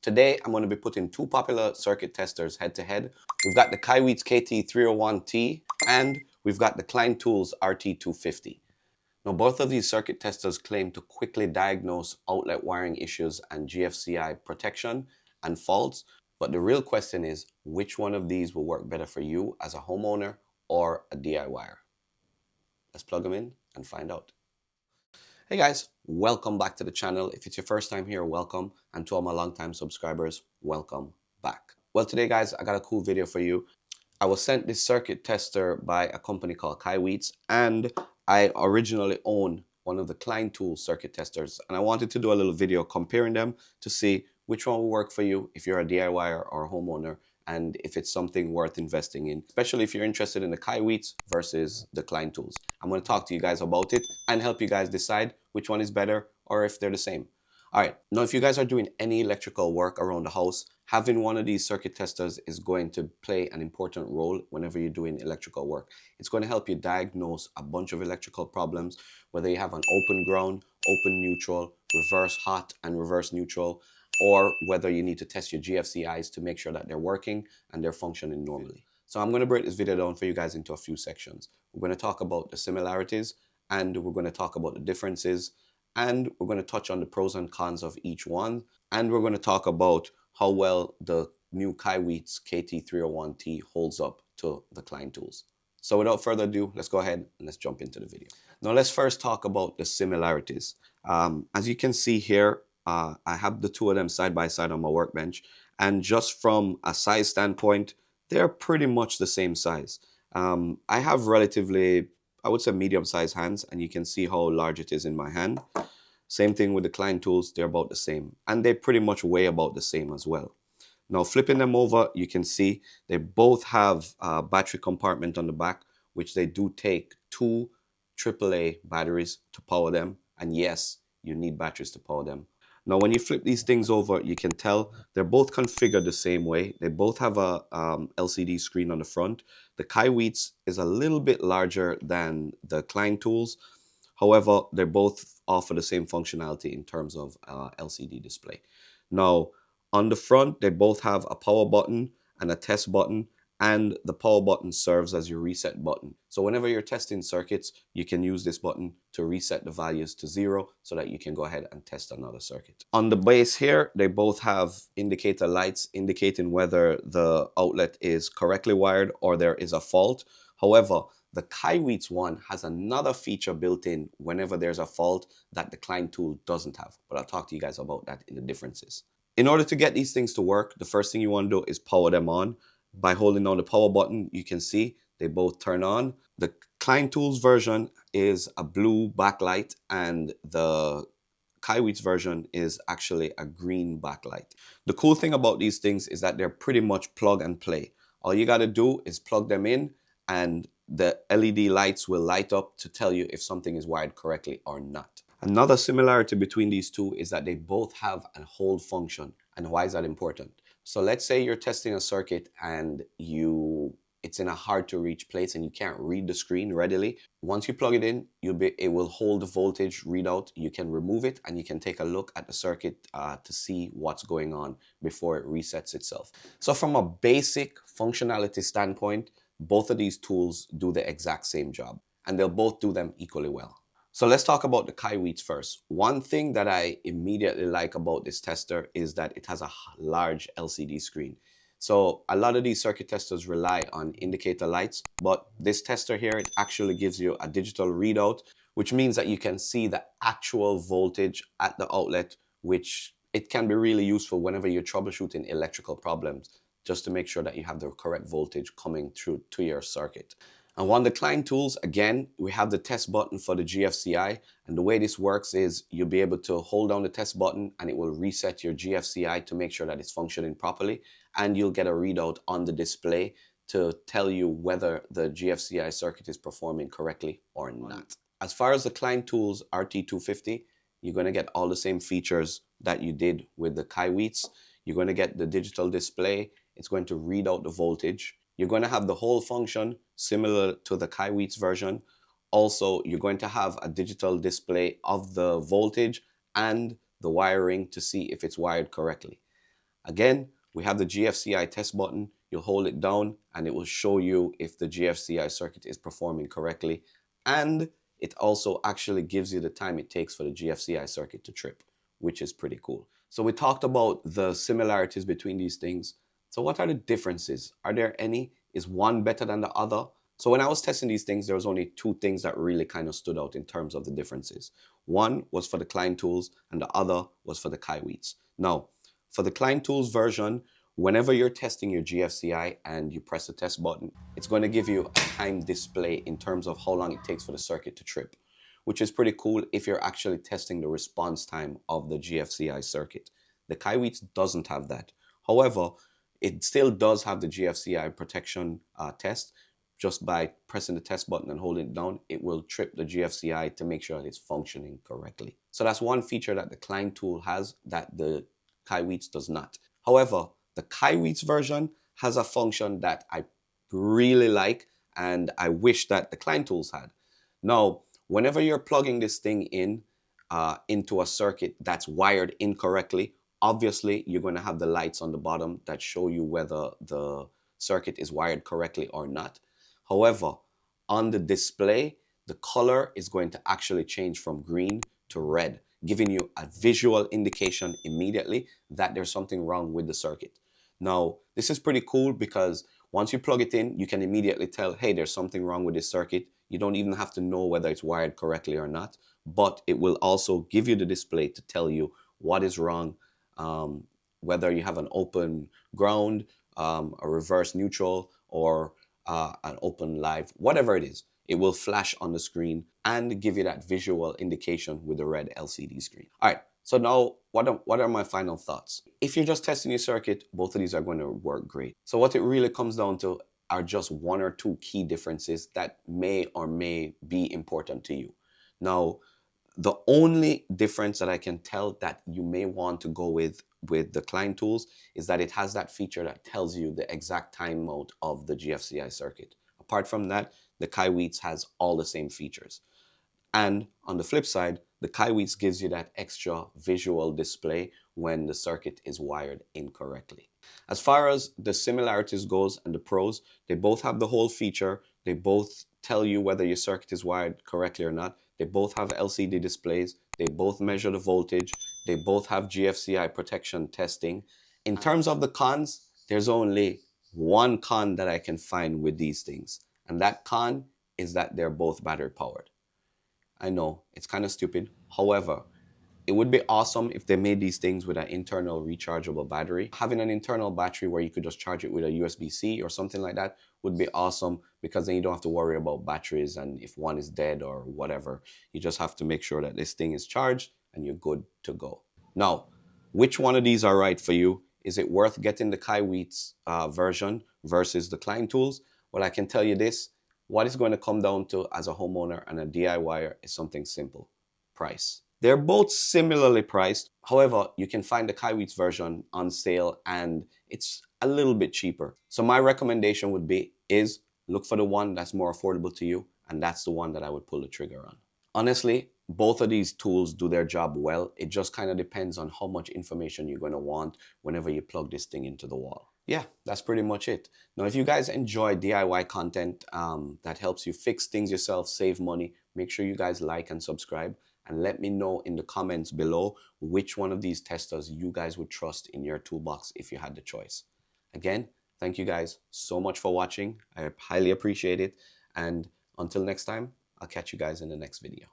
Today, I'm going to be putting two popular circuit testers head to head. We've got the Kaiweets KT301T and we've got the Klein Tools RT250. Now, both of these circuit testers claim to quickly diagnose outlet wiring issues and GFCI protection and faults, but the real question is, which one of these will work better for you as a homeowner or a DIYer? Let's plug them in and find out. Hey guys, welcome back to the channel. If it's your first time here, welcome. And to all my longtime subscribers, welcome back. Well, today guys, I got a cool video for you. I was sent this circuit tester by a company called Kaiweets, and I originally own one of the Klein Tools circuit testers, and I wanted to do a little video comparing them to see which one will work for you if you're a DIYer or a homeowner, and if it's something worth investing in, especially if you're interested in the Kaiweets versus the Klein Tools. I'm going to talk to you guys about it and help you guys decide which one is better or if they're the same. All right, now if you guys are doing any electrical work around the house, having one of these circuit testers is going to play an important role whenever you're doing electrical work. It's going to help you diagnose a bunch of electrical problems, whether you have an open ground, open neutral, reverse hot and reverse neutral, or whether you need to test your GFCIs to make sure that they're working and they're functioning normally. So I'm going to break this video down for you guys into a few sections. We're going to talk about the similarities, and we're going to talk about the differences, and we're going to touch on the pros and cons of each one, and we're going to talk about how well the new Kaiweets KT301T holds up to the Klein Tools. So without further ado, let's go ahead and let's jump into the video. Now let's first talk about the similarities. As you can see here, I have the two of them side by side on my workbench, and just from a size standpoint, they're pretty much the same size. I have relatively, I would say, medium-sized hands, and you can see how large it is in my hand. Same thing with the Klein Tools, they're about the same, and they pretty much weigh about the same as well. Now flipping them over, you can see they both have a battery compartment on the back, which they do take two AAA batteries to power them, and yes, you need batteries to power them. Now, when you flip these things over, you can tell they're both configured the same way. They both have a LCD screen on the front. The Kaiweets is a little bit larger than the Klein Tools. However, they both offer the same functionality in terms of LCD display. Now, on the front, they both have a power button and a test button, and the power button serves as your reset button. So whenever you're testing circuits, you can use this button to reset the values to 0 so that you can go ahead and test another circuit. On the base here, they both have indicator lights indicating whether the outlet is correctly wired or there is a fault. However, the Kaiweets one has another feature built in whenever there's a fault that the Klein Tool doesn't have. But I'll talk to you guys about that in the differences. In order to get these things to work, the first thing you want to do is power them on. By holding down the power button, you can see they both turn on. The Klein Tools version is a blue backlight, and the Kaiweets version is actually a green backlight. The cool thing about these things is that they're pretty much plug and play. All you got to do is plug them in, and the LED lights will light up to tell you if something is wired correctly or not. Another similarity between these two is that they both have a hold function. And why is that important? So let's say you're testing a circuit and it's in a hard to reach place and you can't read the screen readily. Once you plug it in, it will hold the voltage readout. You can remove it and you can take a look at the circuit to see what's going on before it resets itself. So from a basic functionality standpoint, both of these tools do the exact same job, and they'll both do them equally well. So let's talk about the Kaiweets first. One thing that I immediately like about this tester is that it has a large LCD screen. So a lot of these circuit testers rely on indicator lights, but this tester here, it actually gives you a digital readout, which means that you can see the actual voltage at the outlet, which it can be really useful whenever you're troubleshooting electrical problems, just to make sure that you have the correct voltage coming through to your circuit. And on the Klein Tools, again, we have the test button for the GFCI. And the way this works is you'll be able to hold down the test button and it will reset your GFCI to make sure that it's functioning properly. And you'll get a readout on the display to tell you whether the GFCI circuit is performing correctly or not. As far as the Klein Tools RT250, you're going to get all the same features that you did with the Kaiweets. You're going to get the digital display. It's going to read out the voltage. You're going to have the whole function similar to the Kaiweets version. Also, you're going to have a digital display of the voltage and the wiring to see if it's wired correctly. Again, we have the GFCI test button. You'll hold it down and it will show you if the GFCI circuit is performing correctly. And it also actually gives you the time it takes for the GFCI circuit to trip, which is pretty cool. So we talked about the similarities between these things. So what are the differences? Are there any? Is one better than the other? So when I was testing these things, there was only two things that really kind of stood out in terms of the differences. One was for the Klein Tools and the other was for the Kaiweets. Now, for the Klein Tools version, whenever you're testing your GFCI and you press the test button, it's going to give you a time display in terms of how long it takes for the circuit to trip, which is pretty cool if you're actually testing the response time of the GFCI circuit. The Kaiweets doesn't have that. However, it still does have the GFCI protection test. Just by pressing the test button and holding it down, it will trip the GFCI to make sure that it's functioning correctly. So that's one feature that the Klein tool has that the Kaiweets does not. However, the Kaiweets version has a function that I really like and I wish that the Klein tools had. Now, whenever you're plugging this thing in into a circuit that's wired incorrectly, obviously you're going to have the lights on the bottom that show you whether the circuit is wired correctly or not. However, on the display, the color is going to actually change from green to red, giving you a visual indication immediately that there's something wrong with the circuit. Now, this is pretty cool because once you plug it in, you can immediately tell, hey, there's something wrong with this circuit. You don't even have to know whether it's wired correctly or not, but it will also give you the display to tell you what is wrong, whether you have an open ground, a reverse neutral, or an open live, whatever it is, it will flash on the screen and give you that visual indication with the red LCD screen. All right, so now what are my final thoughts? If you're just testing your circuit, both of these are going to work great. So what it really comes down to are just one or two key differences that may or may be important to you. Now, the only difference that I can tell that you may want to go with the Klein tools is that it has that feature that tells you the exact timeout of the GFCI circuit. Apart from that, the Kaiweets has all the same features. And on the flip side, the Kaiweets gives you that extra visual display when the circuit is wired incorrectly. As far as the similarities goes and the pros, they both have the whole feature. They both tell you whether your circuit is wired correctly or not. They both have LCD displays. They both measure the voltage. They both have GFCI protection testing. In terms of the cons, there's only one con that I can find with these things. And that con is that they're both battery powered. I know, it's kind of stupid. However, it would be awesome if they made these things with an internal rechargeable battery. Having an internal battery where you could just charge it with a USB-C or something like that would be awesome, because then you don't have to worry about batteries and if one is dead or whatever. You just have to make sure that this thing is charged and you're good to go. Now, which one of these are right for you? Is it worth getting the Kaiweets version versus the Klein tools? Well, I can tell you this. What it's going to come down to as a homeowner and a DIYer is something simple: price. They're both similarly priced. However, you can find the Kaiweets version on sale and it's a little bit cheaper. So my recommendation would be is look for the one that's more affordable to you, and that's the one that I would pull the trigger on. Honestly, both of these tools do their job well. It just kind of depends on how much information you're going to want whenever you plug this thing into the wall. Yeah, that's pretty much it. Now, if you guys enjoy DIY content that helps you fix things yourself, save money, make sure you guys like and subscribe. And let me know in the comments below which one of these testers you guys would trust in your toolbox if you had the choice. Again, thank you guys so much for watching. I highly appreciate it. And until next time, I'll catch you guys in the next video.